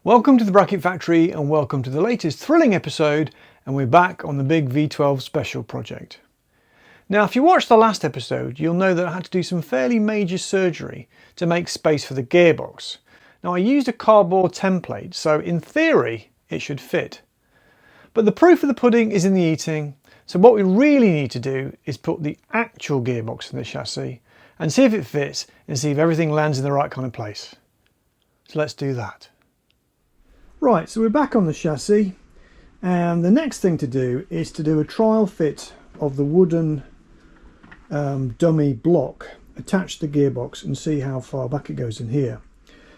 Welcome to the Bracket Factory and welcome to the latest thrilling episode, and we're back on the big V12 special project. Now if you watched the last episode you'll know that I had to do some fairly major surgery to make space for the gearbox. Now I used a cardboard template, so in theory it should fit. But the proof of the pudding is in the eating, so what we really need to do is put the actual gearbox in the chassis and see if it fits and see if everything lands in the right kind of place. So let's do that. Right, so we're back on the chassis, and the next thing to do is to do a trial fit of the wooden dummy block attached to the gearbox and see how far back it goes in here.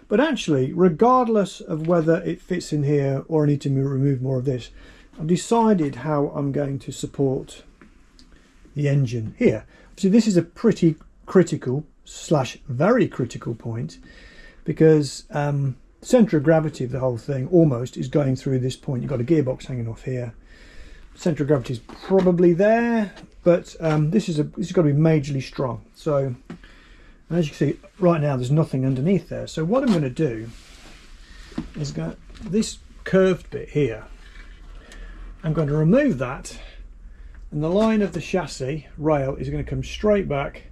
But actually, regardless of whether it fits in here or I need to remove more of this, I've decided how I'm going to support the engine here. So this is a pretty critical / very critical point, because centre of gravity of the whole thing almost is going through this point. You've got a gearbox hanging off here. Centre of gravity is probably there, but this has got to be majorly strong. So as you can see right now there's nothing underneath there. So what I'm going to do is go this curved bit here. I'm going to remove that, and the line of the chassis rail is going to come straight back.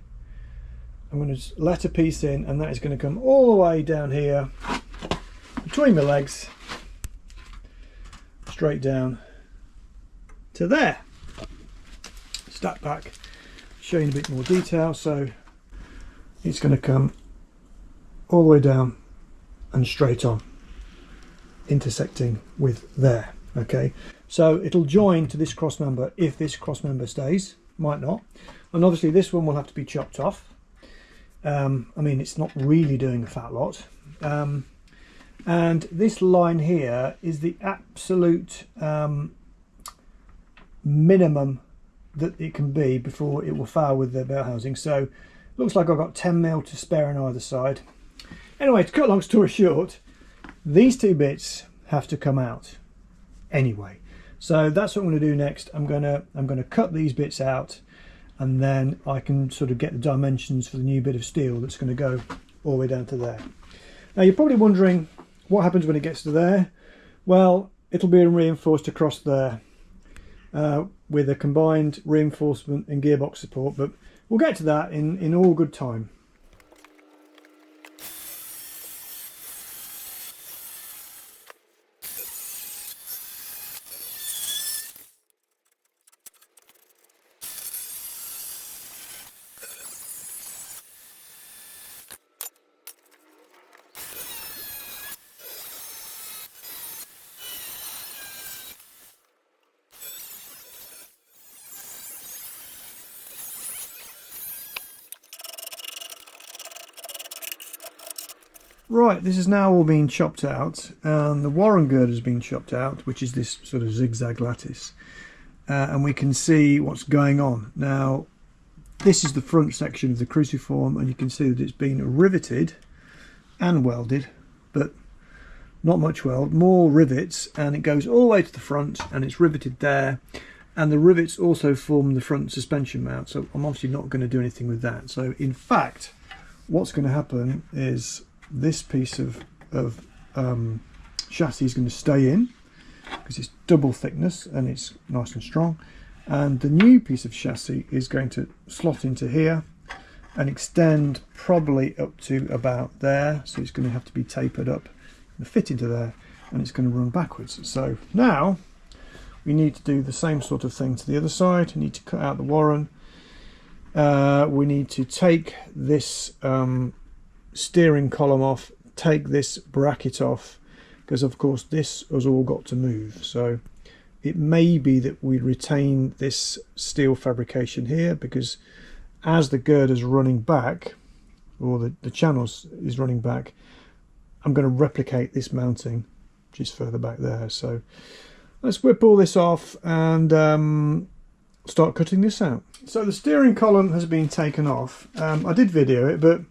I'm going to let a piece in, and that is going to come all the way down here between my legs, straight down to there. Step back, show you in a bit more detail. So it's going to come all the way down and straight on, intersecting with there. Okay, so it'll join to this cross member if this cross member stays, might not, and obviously this one will have to be chopped off. I mean, it's not really doing a fat lot. And this line here is the absolute minimum that it can be before it will foul with the bell housing. So looks like I've got 10mm to spare on either side. Anyway, to cut a long story short, these two bits have to come out anyway. So that's what I'm going to do next. I'm going to cut these bits out, and then I can sort of get the dimensions for the new bit of steel that's going to go all the way down to there. Now you're probably wondering what happens when it gets to there. Well, it'll be reinforced across there with a combined reinforcement and gearbox support, but we'll get to that in all good time. Right, this is now all being chopped out, and the Warren girder has been chopped out, which is this sort of zigzag lattice, and we can see what's going on. Now this is the front section of the cruciform, and you can see that it's been riveted and welded, but not much weld, more rivets, and it goes all the way to the front and it's riveted there, and the rivets also form the front suspension mount. So I'm obviously not going to do anything with that. So in fact what's going to happen is this piece of chassis is going to stay in because it's double thickness and it's nice and strong, and the new piece of chassis is going to slot into here and extend probably up to about there. So it's going to have to be tapered up and fit into there, and it's going to run backwards. So now we need to do the same sort of thing to the other side. We need to cut out the Warren. We need to take this steering column off, take this bracket off, because of course this has all got to move. So it may be that we retain this steel fabrication here, because as the girder's running back, or the channels is running back, I'm going to replicate this mounting just further back there. So let's whip all this off and start cutting this out. So the steering column has been taken off. I did video it, but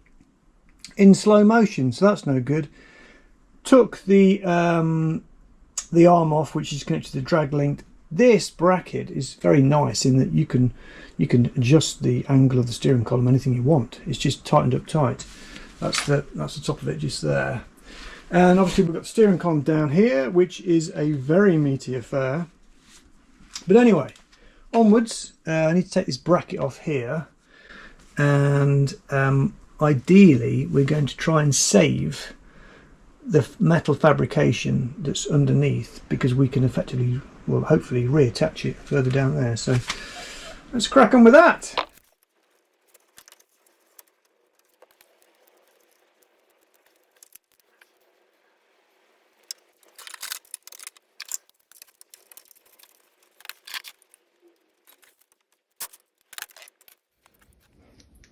in slow motion, so that's no good. Took the arm off, which is connected to the drag link. This bracket is very nice in that you can adjust the angle of the steering column anything you want. It's just tightened up tight. That's the top of it just there. And obviously we've got the steering column down here, which is a very meaty affair. But anyway, onwards. I need to take this bracket off here, and ideally we're going to try and save the metal fabrication that's underneath, because we can effectively, well, hopefully reattach it further down there. So let's crack on with that.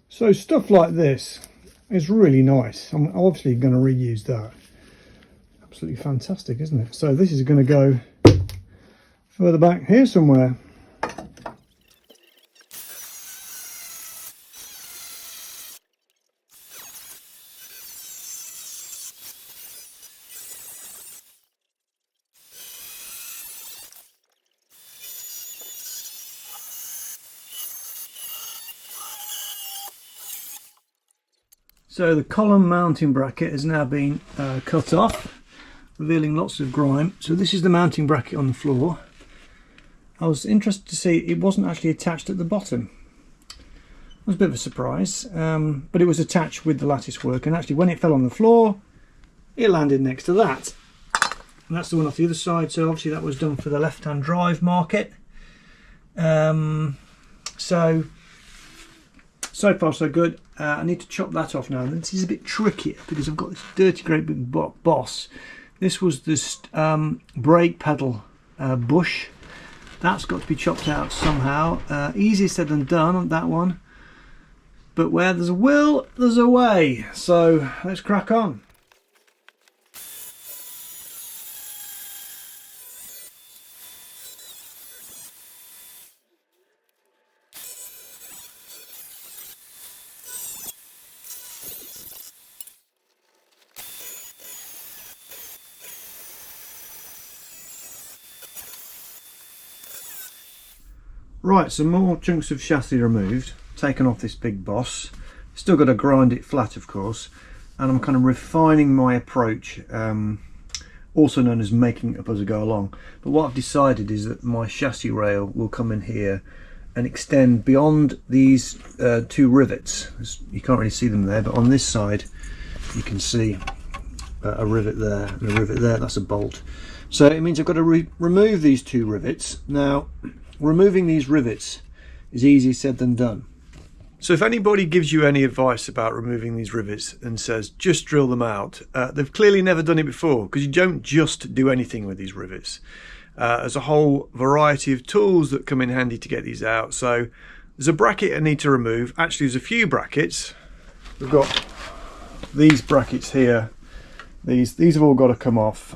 So stuff like this is really nice. I'm obviously going to reuse that. Absolutely fantastic, isn't it? So this is going to go further back here somewhere. So the column mounting bracket has now been cut off, revealing lots of grime. So this is the mounting bracket on the floor. I was interested to see it wasn't actually attached at the bottom. It was a bit of a surprise, but it was attached with the lattice work, and actually when it fell on the floor, it landed next to that. And that's the one off the other side, so obviously that was done for the left-hand drive market. So far so good. I need to chop that off now. And this is a bit trickier because I've got this dirty great big boss. This was this brake pedal bush. That's got to be chopped out somehow. Easier said than done on that one. But where there's a will, there's a way. So let's crack on. Right, some more chunks of chassis removed, taken off this big boss. Still got to grind it flat, of course, and I'm kind of refining my approach, also known as making it up as I go along. But what I've decided is that my chassis rail will come in here and extend beyond these two rivets. You can't really see them there, but on this side you can see a rivet there and a rivet there. That's a bolt. So it means I've got to remove these two rivets. Now, removing these rivets is easier said than done. So if anybody gives you any advice about removing these rivets and says just drill them out, they've clearly never done it before, because you don't just do anything with these rivets. There's a whole variety of tools that come in handy to get these out. So there's a bracket I need to remove. Actually, there's a few brackets. We've got these brackets here. These have all got to come off.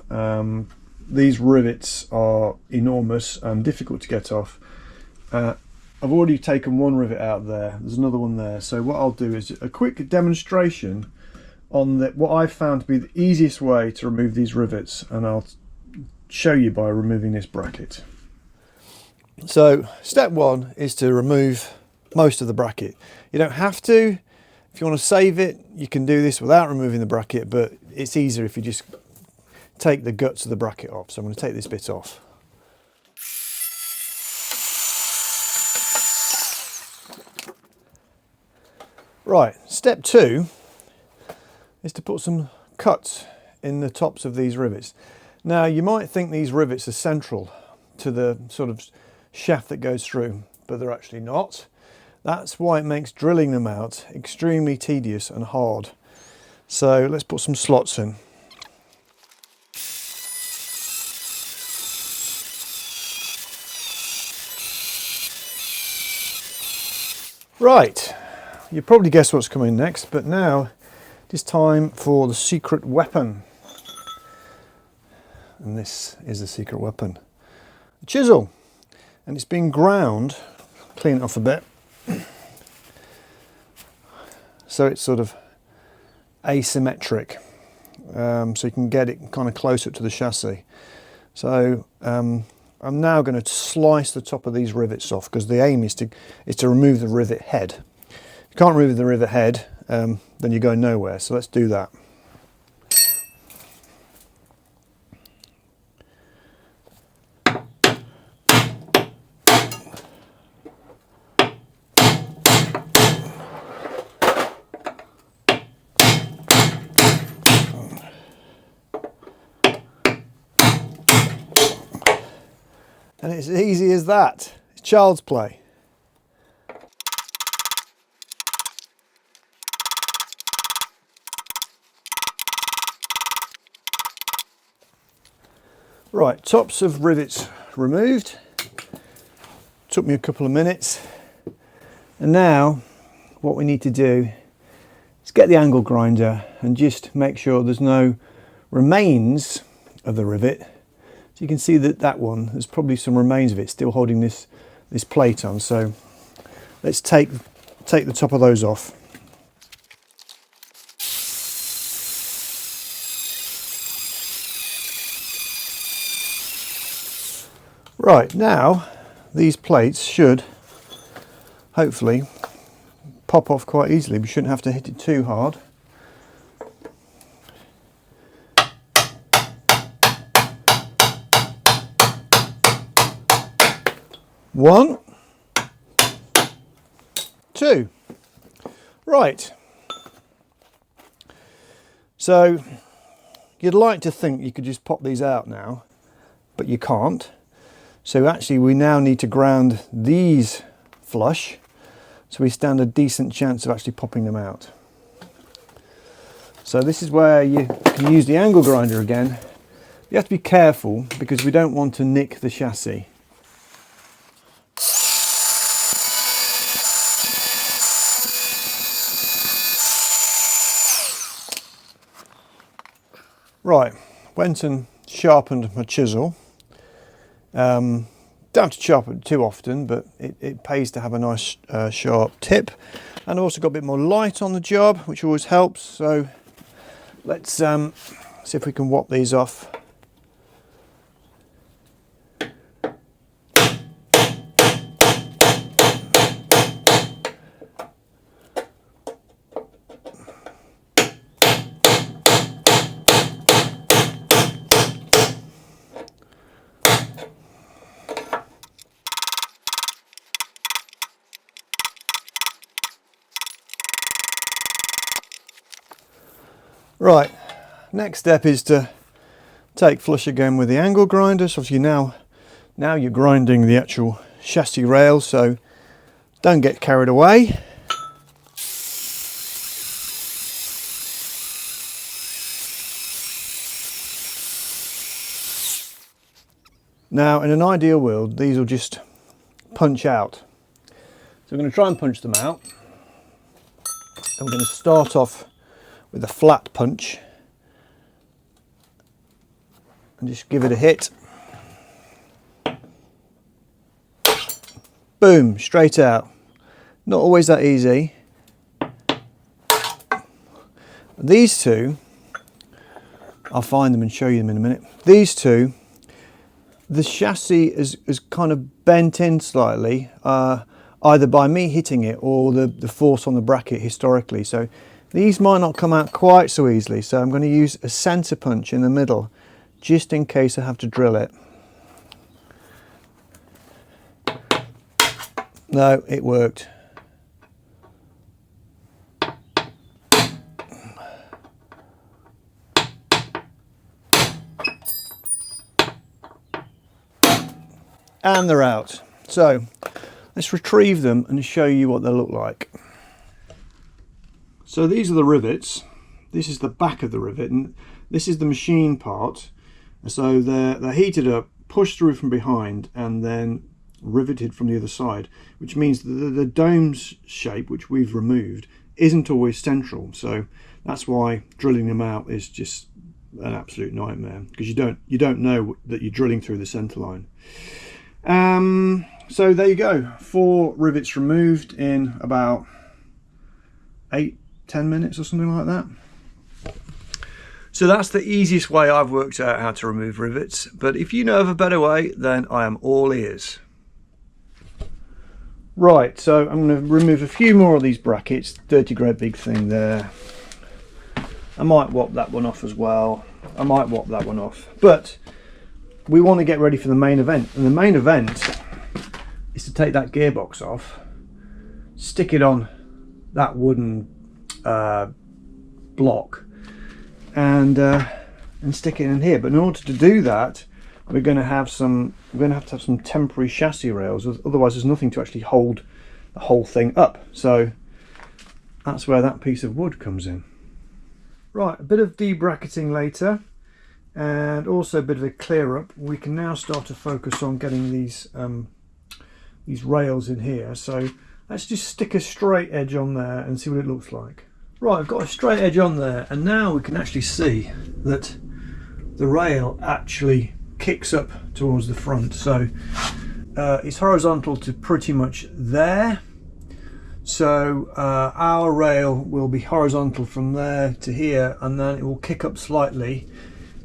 These rivets are enormous and difficult to get off. I've already taken one rivet out there. There's another one there. So what I'll do is a quick demonstration on what I've found to be the easiest way to remove these rivets, and I'll show you by removing this bracket. So step one is to remove most of the bracket. You don't have to. If you want to save it, you can do this without removing the bracket, but it's easier if you just take the guts of the bracket off. So I'm going to take this bit off. Right, step two is to put some cuts in the tops of these rivets. Now you might think these rivets are central to the sort of shaft that goes through, but they're actually not. That's why it makes drilling them out extremely tedious and hard. So let's put some slots in. Right, you probably guessed what's coming next, but now it is time for the secret weapon. And this is the secret weapon. A chisel. And it's been ground, clean it off a bit, so it's sort of asymmetric, so you can get it kind of close up to the chassis. So I'm now going to slice the top of these rivets off, because the aim is to remove the rivet head. If you can't remove the rivet head, then you're going nowhere. So let's do that. And it's as easy as that. It's child's play. Right, tops of rivets removed. Took me a couple of minutes. And now what we need to do is get the angle grinder and just make sure there's no remains of the rivet. So you can see that that one, there's probably some remains of it still holding this plate on. So let's take the top of those off. Right, now these plates should hopefully pop off quite easily. We shouldn't have to hit it too hard. One, two. Right. So you'd like to think you could just pop these out now, but you can't. So actually we now need to ground these flush so we stand a decent chance of actually popping them out. So this is where you can use the angle grinder again. You have to be careful because we don't want to nick the chassis. Right, went and sharpened my chisel. Don't have to sharpen it too often, but it pays to have a nice sharp tip. And I've also got a bit more light on the job, which always helps. So let's see if we can whop these off. Right, next step is to take flush again with the angle grinder. So obviously now you're grinding the actual chassis rail, so don't get carried away. Now in an ideal world these will just punch out. So we're going to try and punch them out. And we're going to start off with a flat punch and just give it a hit. Boom, straight out. Not always that easy. These two, I'll find them and show you them in a minute. These two, the chassis is kind of bent in slightly, either by me hitting it or the force on the bracket historically. So these might not come out quite so easily, so I'm going to use a centre punch in the middle, just in case I have to drill it. No, it worked. And they're out. So let's retrieve them and show you what they look like. So these are the rivets. This is the back of the rivet, and this is the machine part. So they're heated up, pushed through from behind, and then riveted from the other side, which means that the dome's shape, which we've removed, isn't always central. So that's why drilling them out is just an absolute nightmare, because you don't know that you're drilling through the center line. So there you go, 4 rivets removed in about 8-10 minutes or something like that. So that's the easiest way I've worked out how to remove rivets, but if you know of a better way, then I am all ears. Right, so I'm going to remove a few more of these brackets. Dirty great big thing there. I might whop that one off as well. I might whop that one off, but we want to get ready for the main event, and the main event is to take that gearbox off, stick it on that wooden block, and stick it in here. But in order to do that, we're going to have to have some temporary chassis rails, otherwise there's nothing to actually hold the whole thing up. So that's where that piece of wood comes in. Right, a bit of debracketing later, and also a bit of a clear up. We can now start to focus on getting these rails in here. So let's just stick a straight edge on there and see what it looks like. Right, I've got a straight edge on there, and now we can actually see that the rail actually kicks up towards the front. So it's horizontal to pretty much there. So our rail will be horizontal from there to here, and then it will kick up slightly,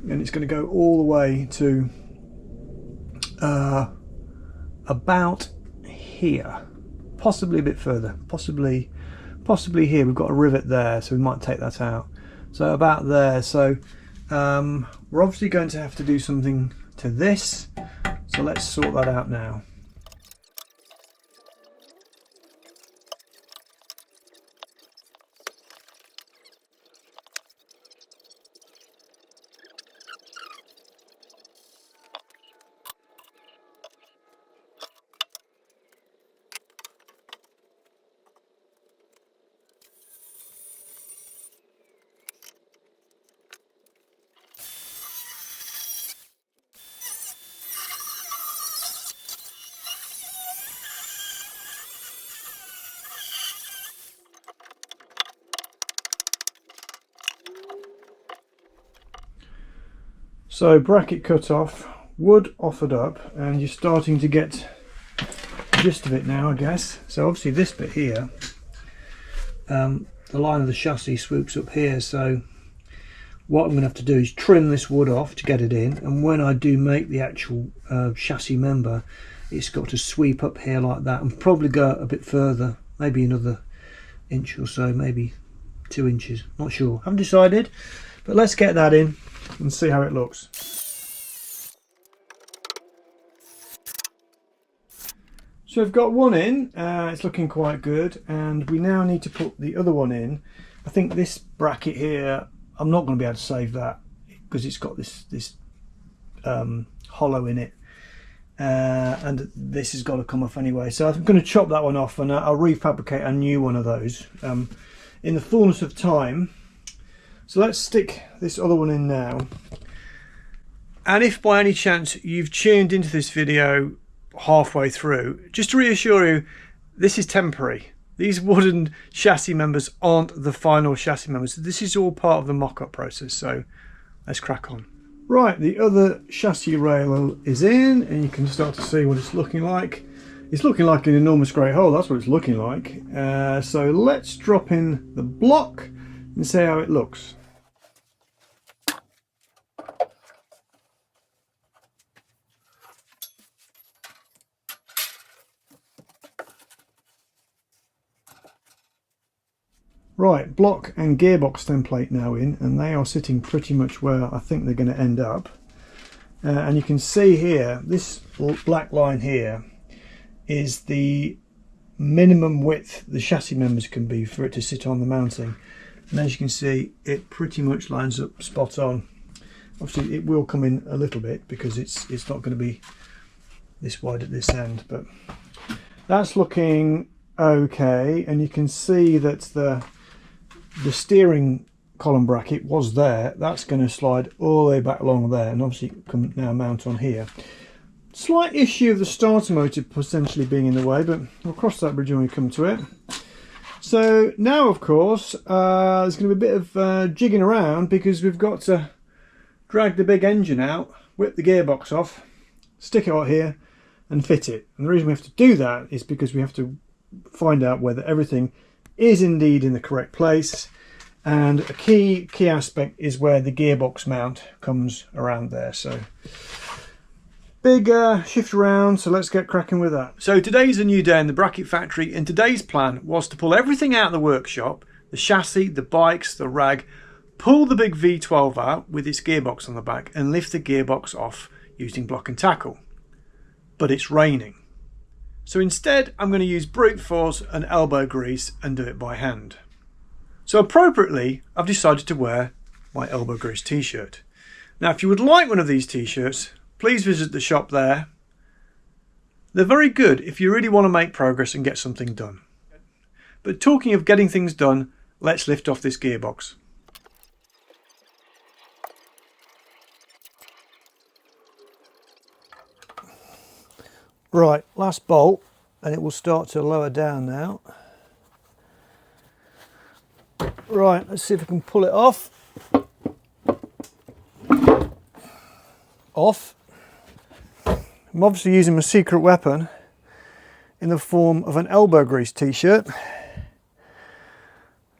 and it's going to go all the way to about here, possibly a bit further, possibly here. We've got a rivet there, so we might take that out. So about there. So we're obviously going to have to do something to this, so let's sort that out now. So bracket cut off, wood offered up, and you're starting to get the gist of it now, I guess. So obviously this bit here, the line of the chassis swoops up here, so what I'm going to have to do is trim this wood off to get it in, and when I do make the actual chassis member, it's got to sweep up here like that and probably go a bit further, maybe another inch or so, maybe 2 inches, not sure, haven't decided, but let's get that in and see how it looks. So we've got one in, it's looking quite good, and we now need to put the other one in. I think this bracket here, I'm not going to be able to save that because it's got this hollow in it, and this has got to come off anyway, so I'm going to chop that one off, and I'll refabricate a new one of those in the fullness of time. So let's stick this other one in now. And if by any chance you've tuned into this video halfway through, just to reassure you, this is temporary. These wooden chassis members aren't the final chassis members. This is all part of the mock-up process, so let's crack on. Right, the other chassis rail is in, and you can start to see what it's looking like. It's looking like an enormous grey hole, that's what it's looking like. So let's drop in the block and see how it looks. Right, block and gearbox template now in, and they are sitting pretty much where I think they're going to end up. And you can see here, this black line here is the minimum width the chassis members can be for it to sit on the mounting. And as you can see, it pretty much lines up spot on. Obviously it will come in a little bit because it's not going to be this wide at this end, but that's looking okay. And you can see that the steering column bracket was there. That's going to slide all the way back along there, and obviously can now mount on here. Slight issue of the starter motor potentially being in the way, but we'll cross that bridge when we come to it. So now, of course, there's going to be a bit of jigging around because we've got to drag the big engine out, whip the gearbox off, stick it out here and fit it. And the reason we have to do that is because we have to find out whether everything is indeed in the correct place, and a key aspect is where the gearbox mount comes around there. So big shift around, so let's get cracking with that. So today's a new day in the bracket factory, and today's plan was to pull everything out of the workshop, the chassis, the bikes, the rag, pull the big V12 out with its gearbox on the back and lift the gearbox off using block and tackle. But it's raining. So instead, I'm going to use brute force and elbow grease and do it by hand. So appropriately, I've decided to wear my elbow grease t-shirt. Now, if you would like one of these t-shirts, please visit the shop there. They're very good if you really want to make progress and get something done. But talking of getting things done, let's lift off this gearbox. Right, last bolt, and it will start to lower down now. Right, let's see if I can pull it off. I'm obviously using my secret weapon in the form of an elbow grease t-shirt.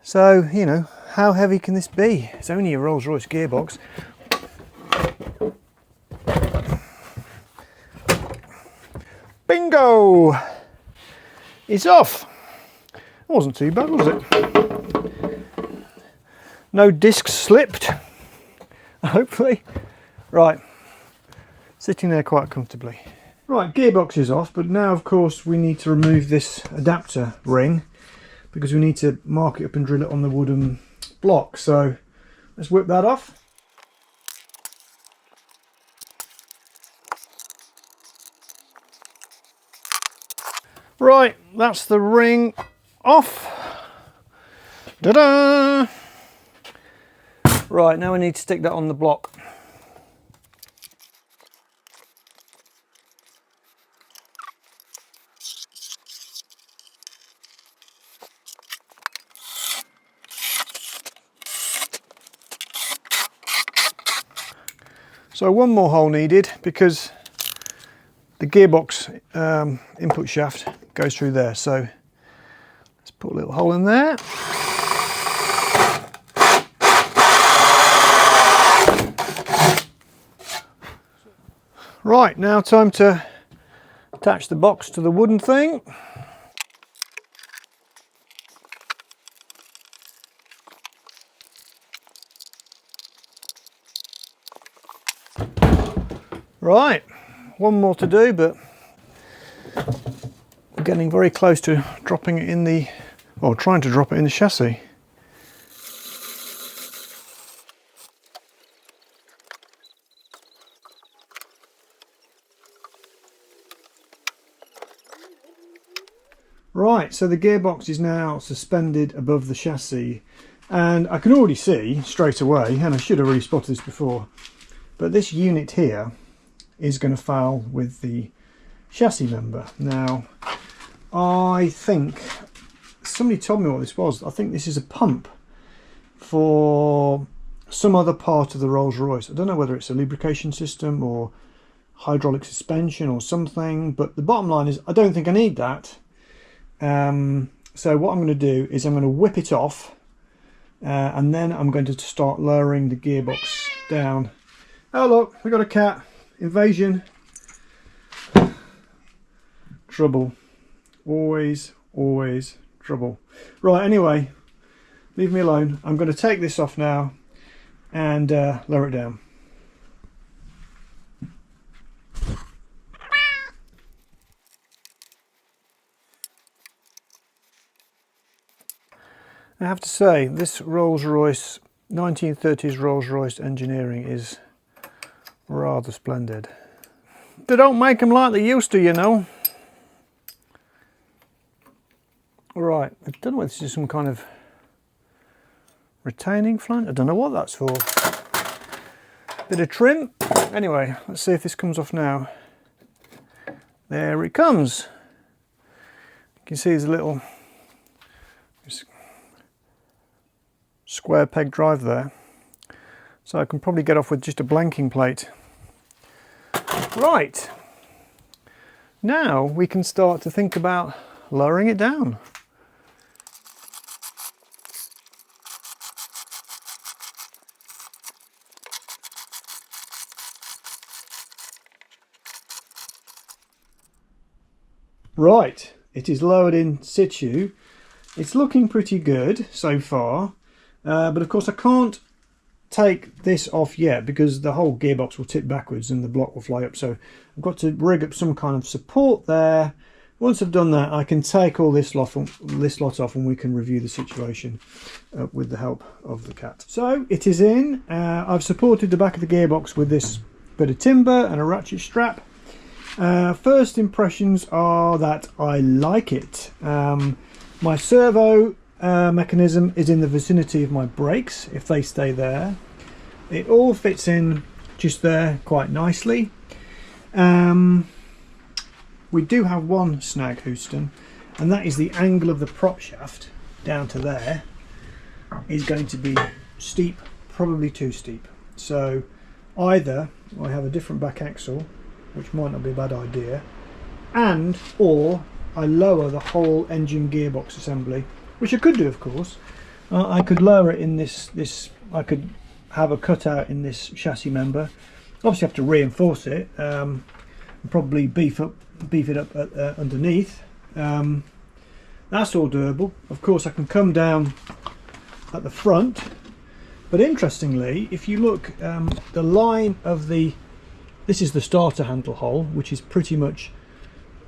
So, you know, how heavy can this be? It's only a Rolls Royce gearbox. Bingo! It's off! It wasn't too bad, was it? No discs slipped, hopefully. Right, sitting there quite comfortably. Right, gearbox is off, but now of course we need to remove this adapter ring because we need to mark it up and drill it on the wooden block. So let's whip that off. Right, that's the ring off. Ta-da! Right, now we need to stick that on the block. So one more hole needed because the gearbox input shaft goes through there. So let's put a little hole in there. Right, now time to attach the box to the wooden thing. Right, one more to do, but we're getting very close to dropping it in the, or trying to drop it in the chassis. Right, so the gearbox is now suspended above the chassis, and I can already see straight away, and I should have really spotted this before, but this unit here is going to foul with the chassis member. Now, I think somebody told me what this was. I think this is a pump for some other part of the Rolls Royce. I don't know whether it's a lubrication system or hydraulic suspension or something, but the bottom line is I don't think I need that. So what I'm going to do is I'm going to whip it off and then I'm going to start lowering the gearbox down. Oh look, we got a cat. Invasion. Trouble. Always trouble. Right, anyway, leave me alone. I'm going to take this off now and lower it down. I have to say, this Rolls Royce, 1930s Rolls Royce engineering is rather splendid. They don't make them like they used to, you know. Right, I don't know whether this is some kind of retaining flange. I don't know what that's for. Bit of trim. Anyway, let's see if this comes off now. There it comes. You can see there's a little square peg drive there. So I can probably get off with just a blanking plate. Right, now we can start to think about lowering it down. Right, it is lowered in situ. It's looking pretty good so far, but of course I can't take this off yet because the whole gearbox will tip backwards and the block will fly up. So I've got to rig up some kind of support there. Once I've done that, I can take all this lot off and we can review the situation with the help of the cat. So it is in. I've supported the back of the gearbox with this bit of timber and a ratchet strap. First impressions are that I like it. My servo mechanism is in the vicinity of my brakes, if they stay there. It all fits in just there quite nicely. We do have one snag, Houston, and that is the angle of the prop shaft down to there is going to be steep, probably too steep. So either I have a different back axle, which might not be a bad idea, and or I lower the whole engine gearbox assembly, which I could do, of course. I could lower it in this. I could have a cutout in this chassis member. Obviously have to reinforce it, and probably beef it up underneath. That's all doable. Of course I can come down at the front, but interestingly, if you look, the line of this is the starter handle hole, which is pretty much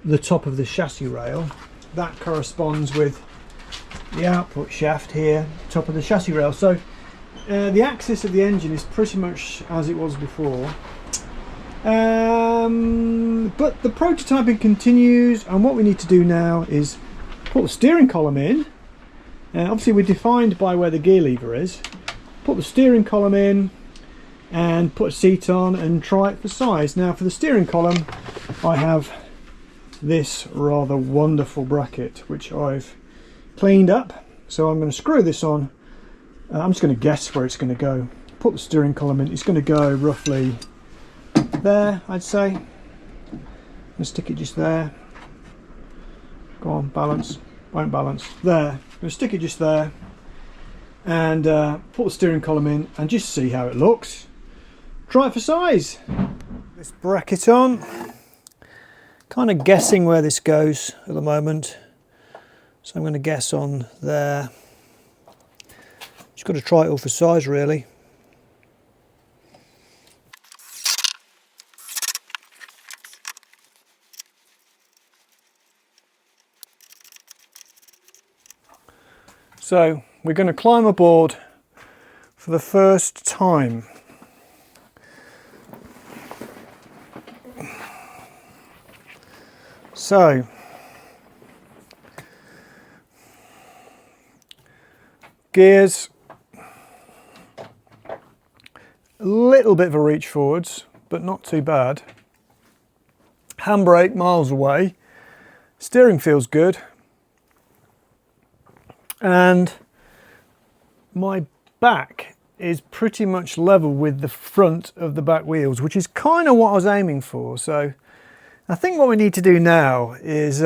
the top of the chassis rail. That corresponds with the output shaft here, top of the chassis rail. So the axis of the engine is pretty much as it was before. But the prototyping continues, and what we need to do now is put the steering column in. Obviously we're defined by where the gear lever is. Put the steering column in and put a seat on and try it for size. Now for the steering column I have this rather wonderful bracket which I've cleaned up, so I'm going to screw this on. I'm just going to guess where it's going to go. Put the steering column in. It's going to go roughly there, I'd say. I'm going to stick it just there. Go on, balance. Won't balance. There. I'm going to stick it just there and put the steering column in and just see how it looks. Try it for size. This bracket on. Kind of guessing where this goes at the moment. So I'm going to guess on there. Just got to try it all for size, really. So we're going to climb aboard for the first time. So gears, a little bit of a reach forwards, but not too bad. Handbrake miles away. Steering feels good. And my back is pretty much level with the front of the back wheels, which is kind of what I was aiming for. So I think what we need to do now is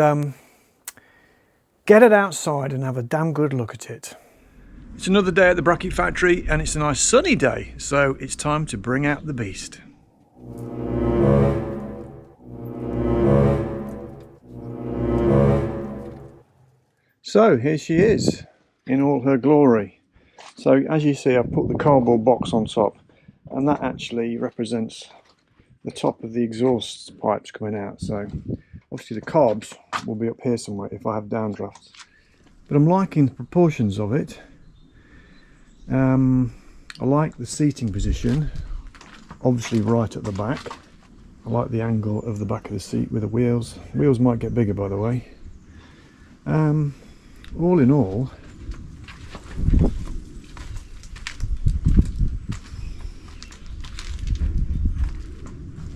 get it outside and have a damn good look at it. It's another day at the bracket factory and it's a nice sunny day, so it's time to bring out the beast. So here she is in all her glory. So as you see, I've put the cardboard box on top, and that actually represents the top of the exhaust pipes coming out. So obviously the carbs will be up here somewhere if I have downdrafts. But I'm liking the proportions of it. I like the seating position, obviously right at the back. I like the angle of the back of the seat with the wheels. Wheels might get bigger, by the way. All in all,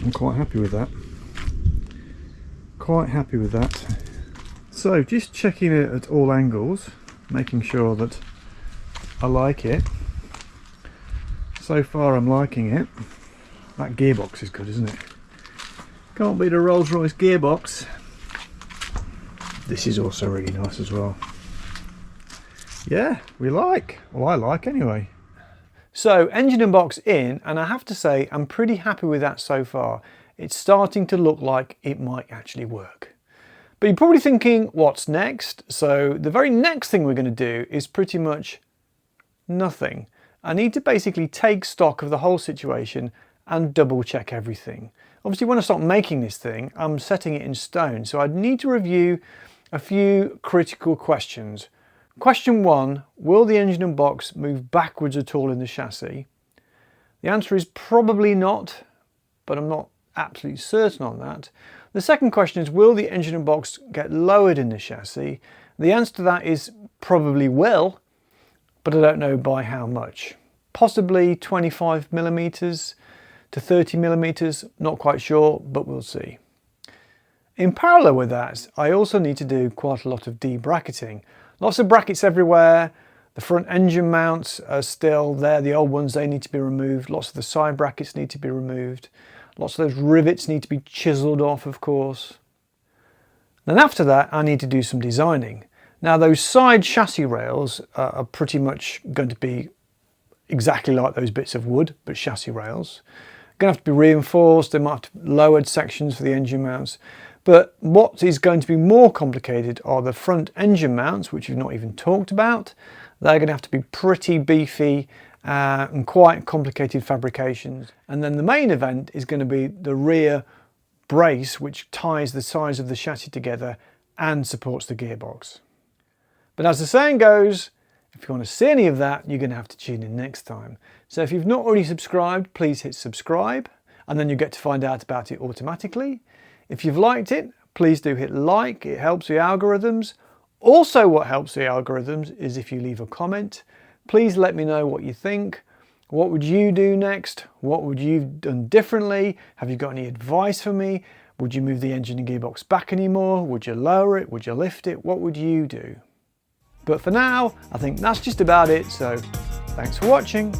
I'm quite happy with that. Quite happy with that. So just checking it at all angles, making sure that I like it. So far I'm liking it. That gearbox is good, isn't it? Can't beat a Rolls Royce Gearbox. This is also really nice as well. Yeah, we like. Well, I like anyway. So engine and box in, and I have to say I'm pretty happy with that so far. It's starting to look like it might actually work. But you're probably thinking, what's next? So the very next thing we're going to do is pretty much nothing. I need to basically take stock of the whole situation and double check everything. Obviously when I start making this thing, I'm setting it in stone, so I'd need to review a few critical questions. Question 1, will the engine and box move backwards at all in the chassis? The answer is probably not. but I'm not absolutely certain on that. The second question is, will the engine and box get lowered in the chassis? The answer to that is probably will, but I don't know by how much. Possibly 25 millimeters to 30 millimeters, not quite sure, but we'll see. In parallel with that, I also need to do quite a lot of debracketing. Lots of brackets everywhere. The front engine mounts are still there, the old ones, they need to be removed. Lots of the side brackets need to be removed. Lots of those rivets need to be chiseled off, of course. Then after that, I need to do some designing. Now those side chassis rails are pretty much going to be exactly like those bits of wood, but chassis rails. Going to have to be reinforced, they might have to be lowered sections for the engine mounts. But what is going to be more complicated are the front engine mounts, which we've not even talked about. They're going to have to be pretty beefy and quite complicated fabrications. And then the main event is going to be the rear brace, which ties the sides of the chassis together and supports the gearbox. But as the saying goes, if you want to see any of that, you're going to have to tune in next time. So if you've not already subscribed, please hit subscribe, and then you get to find out about it automatically. If you've liked it, please do hit like, it helps the algorithms. Also, what helps the algorithms is if you leave a comment. Please let me know what you think. What would you do next? What would you have done differently? Have you got any advice for me? Would you move the engine and gearbox back anymore? Would you lower it? Would you lift it? What would you do? But for now, I think that's just about it, so thanks for watching.